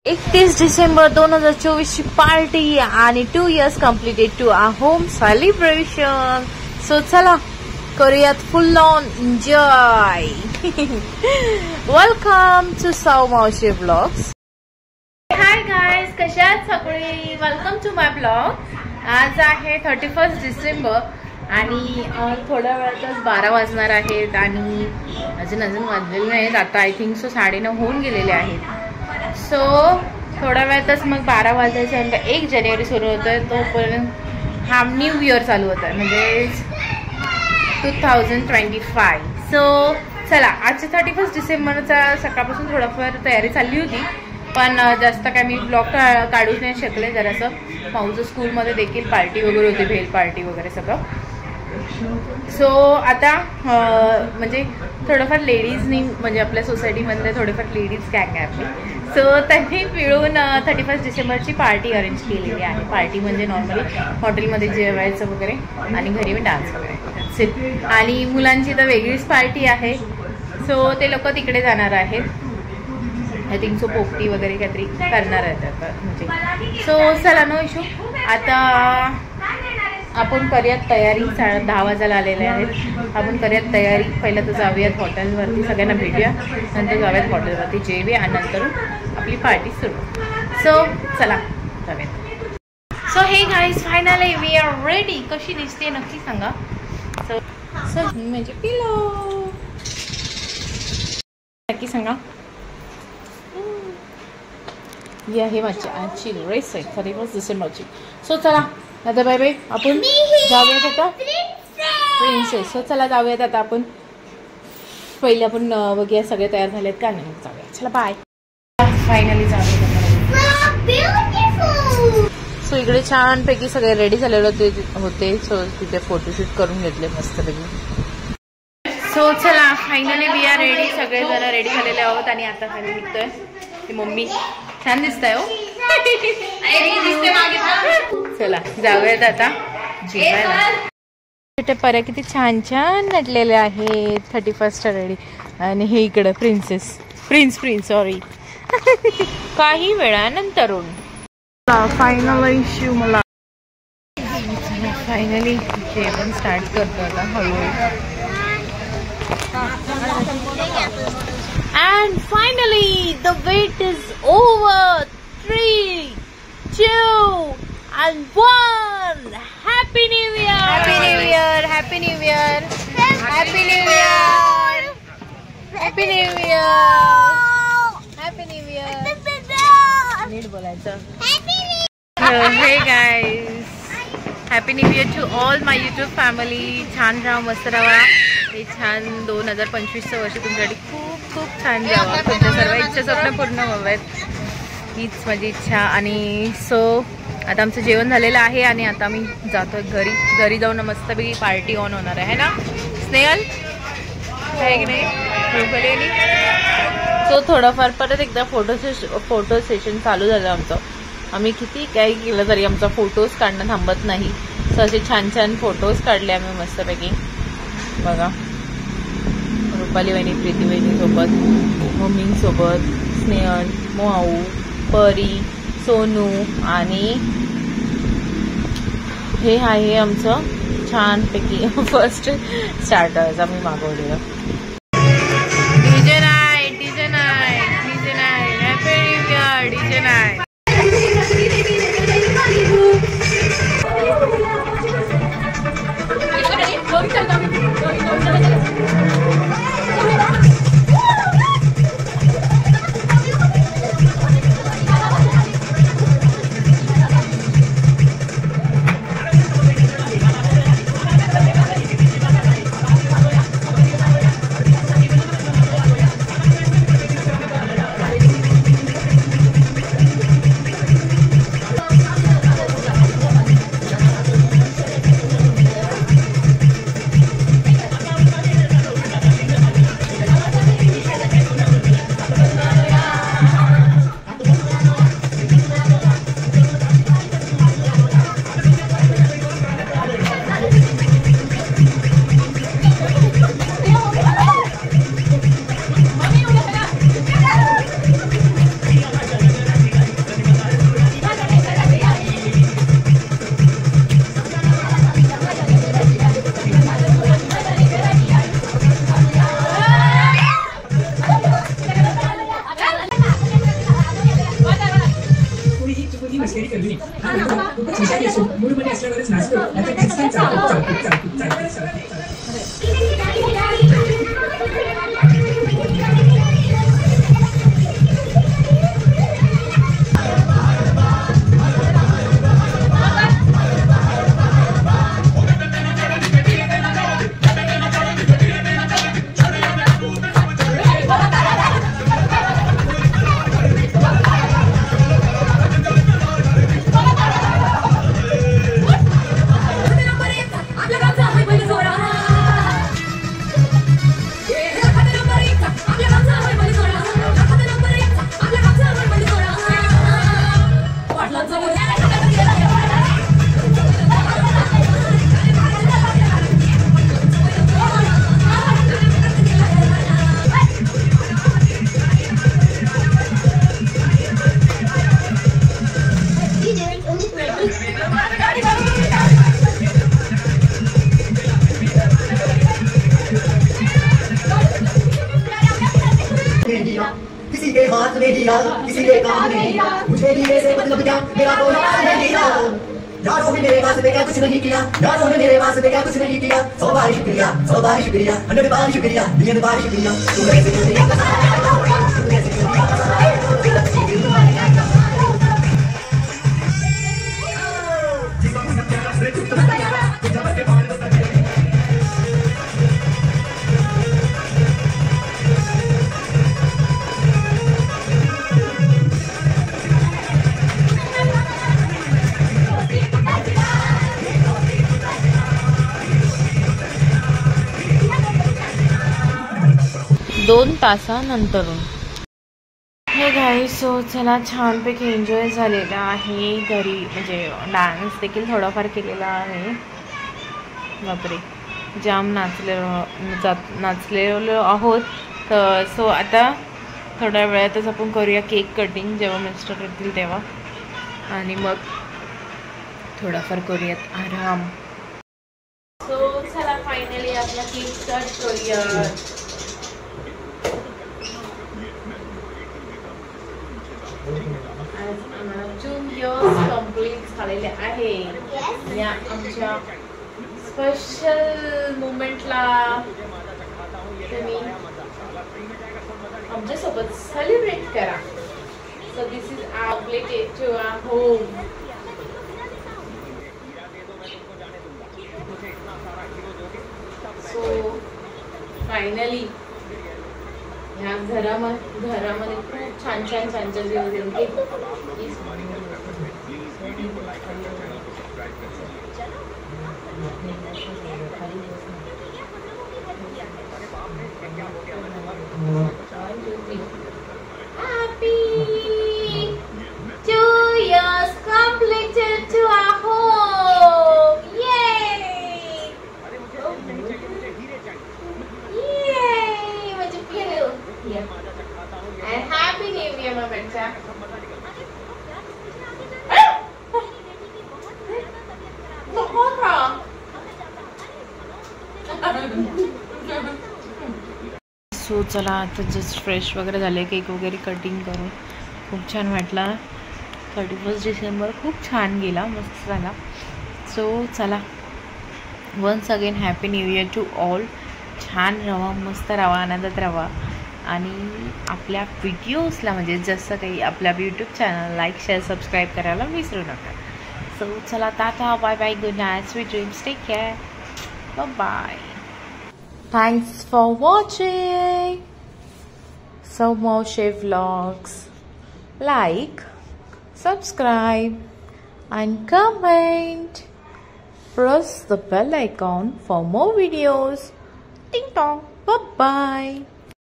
31 डिसेंबर 2024 ची पार्टी आणि 2 years completed to our home celebration. So चला करूयात full on enjoy. Welcome to Sau Mavshi blogs. Hi guys, कशा आहात सगळे? Welcome to my blog. आज आहे 31 डिसेंबर आणि थोड्या वेळातच 12 वाजणार आहेत आणि अजून वाजलेले नाहीत. आता आय थिंक सो 9:30 होऊन गेलेले आहेत. सो थोड्या वेळातच मग 12 वाजायच्या नंतर 1 जानेवारी सुरू होतोय. तोपर्यंत हा न्यू इयर चालू होत आहे, म्हणजे 2025. सो चला, आजच्या 31 डिसेंबरचा सकाळपासून थोडंफार तयारी चालली होती, पण जास्त काय मी ब्लॉग काढूच नाही शकले. जरासं माऊचं स्कूलमध्ये देखील पार्टी वगैरे होती, भेल पार्टी वगैरे सगळं. सो आता म्हणजे थोडंफार लेडीजनी, म्हणजे आपल्या सोसायटीमधले थोडेफार लेडीज गँग आहे आपली. सो त्यांनी मिळून 31 डिसेंबरची पार्टी अरेंज केलेली आहे. पार्टी म्हणजे नॉर्मली हॉटेलमध्ये जेवायचं वगैरे आणि घरी मी डान्स वगैरे. आणि मुलांची तर वेगळीच पार्टी आहे. सो ते लोक तिकडे जाणार आहेत. आय थिंक सो पोपटी वगैरे काहीतरी करणार आहेत आता, म्हणजे. सो चला, नो इशू. आता आपण करूयात तयारी. 10 वाजायला आलेले आहेत. आपण करूयात तयारी. पहिलं तर जाऊयात हॉटेलवरती, सगळ्यांना भेटूया. नंतर जाऊयात हॉटेलवरती, जेवूया आणि नंतर आपली पार्टी सुरू. सो चला जाऊयात. So hey guys, finally we are ready. कशी दिसते नक्की सांगा. सो म्हणजे पिलो नक्की सांगा. ही आहे माझी आजची ड्रेस आहे 31 डिसेंबरची. सो चला आता बाय बाय, आपण जाऊयात आता प्रिन्सेस. सो चला जाऊयात आता आपण. पहिले आपण बघूया सगळे तयार झालेत का नाही. जाऊया, चला बाय. फायनली जाऊया. सो इकडे छानपैकी सगळे रेडी झालेले होते. सो तिथे फोटोशूट करून घेतले मस्तपैकी. सो चला, फायनली वी आर रेडी. सगळे जण रेडी झालेले आहोत आणि आता खाली निघतोय. ती मम्मी छान दिसताय हो. चला जाऊयात आता जेवायला. छोट्या पर्या किती छान छान नटलेले आहेत 31 रेडी. आणि हे इकडं प्रिन्स सॉरी काही वेळानंतरून फायनली शिव मला फायनली जेवण स्टार्ट करतो आता हळूहळू. And finally the wait is over. 3, 2, and 1. Happy New Year! Happy New Year! Happy New Year! Happy New Year! Happy New Year! Happy New Year! नीट बोलायचं. Hey guys, Happy New Year to all my YouTube family. छान राहा, मस्त राहा. हे छान 2025चं वर्ष तुमच्यासाठी खूप खूप छान जावं. तुमच्या सर्व इच्छा स्वप्न पूर्ण व्हावेत, हीच माझी इच्छा. आणि सो आता आमचं जेवण झालेलं आहे आणि आता आम्ही जातो घरी जाऊन मस्तपैकी पार्टी ऑन होणार आहे ना स्नेहल, आहे की नाही? सो थोडंफार परत एकदा फोटो सेशन चालू झालं आमचं. आम्ही किती काही केलं तरी आमचा फोटोज काढणं थांबत नाही. सो असे छान छान फोटोज काढले आम्ही मस्तपैकी. बघा, रुपाली वहिनी, प्रीती वहिनीसोबत, मम्मींसोबत, स्नेहल, मोहाऊ, परी, सोनू आणि हे आहे आमचं छानपैकी फर्स्ट स्टार्टर्स आम्ही मागवलेलं. DJ night, DJ night, DJ night, happy new year, DJ night. मस्करी करली खूपच हुशारी असो मूडमध्ये असल्यावरच नाचतो आता तेच काय चालतं किसी के हाथ में दिया किसी के काम में दिया मुझे दिए से मतलब क्या मेरा कोई हाथ नहीं दिया यारों ने मेरे वास्ते क्या कुछ नहीं किया यारों ने मेरे वास्ते क्या कुछ नहीं किया 100 बार शुक्रिया 100 बार शुक्रिया 100 बार शुक्रिया 100 बार शुक्रिया तू ऐसे दोन तासानंतरून हे गाईस. सो चला छानपैकी एन्जॉय झालेला आहे घरी, म्हणजे डान्स देखील थोडाफार केलेला आहे. बापरे जाम नाचलेलो आहोत. तर सो आता थोड्या वेळातच आपण करूया केक कटिंग, जेव्हा मिस्टर येतील तेव्हा, आणि मग थोडाफार करूयात आराम. सो चला फायनली आपला केक कट करूया. आज आम्हाला 2 इयर्स कंप्लीट झालेले आहे. या आमच्या स्पेशल मुमेंटला तुम्ही आमच्यासोबत सेलिब्रेट करा. So this is our plated to our home. So finally ह्या घरामध्ये खूप छान दिवस येऊन Happy 2 years completed to our home. Yay! Yay! What you feel? Yeah. And Happy New Year, my bacha. So चला आता जस्ट फ्रेश वगैरे झाले, केक वगैरे कटिंग करून खूप छान वाटला. 31 डिसेंबर खूप छान गेला, मस्त झाला. सो चला once again happy new year to all. छान राहा, मस्त राहा, आनंदात राहा, आणि आपल्या व्हिडिओजला म्हणजे जसं काही आपल्या YouTube channel like share subscribe करायला विसरू नका. सो चला tata, bye bye, good night, sweet dreams, take care, bye bye. Thanks for watching Soumoshe Vlogs. Like, subscribe and comment. Press the bell icon for more videos. Ding dong. Bye bye.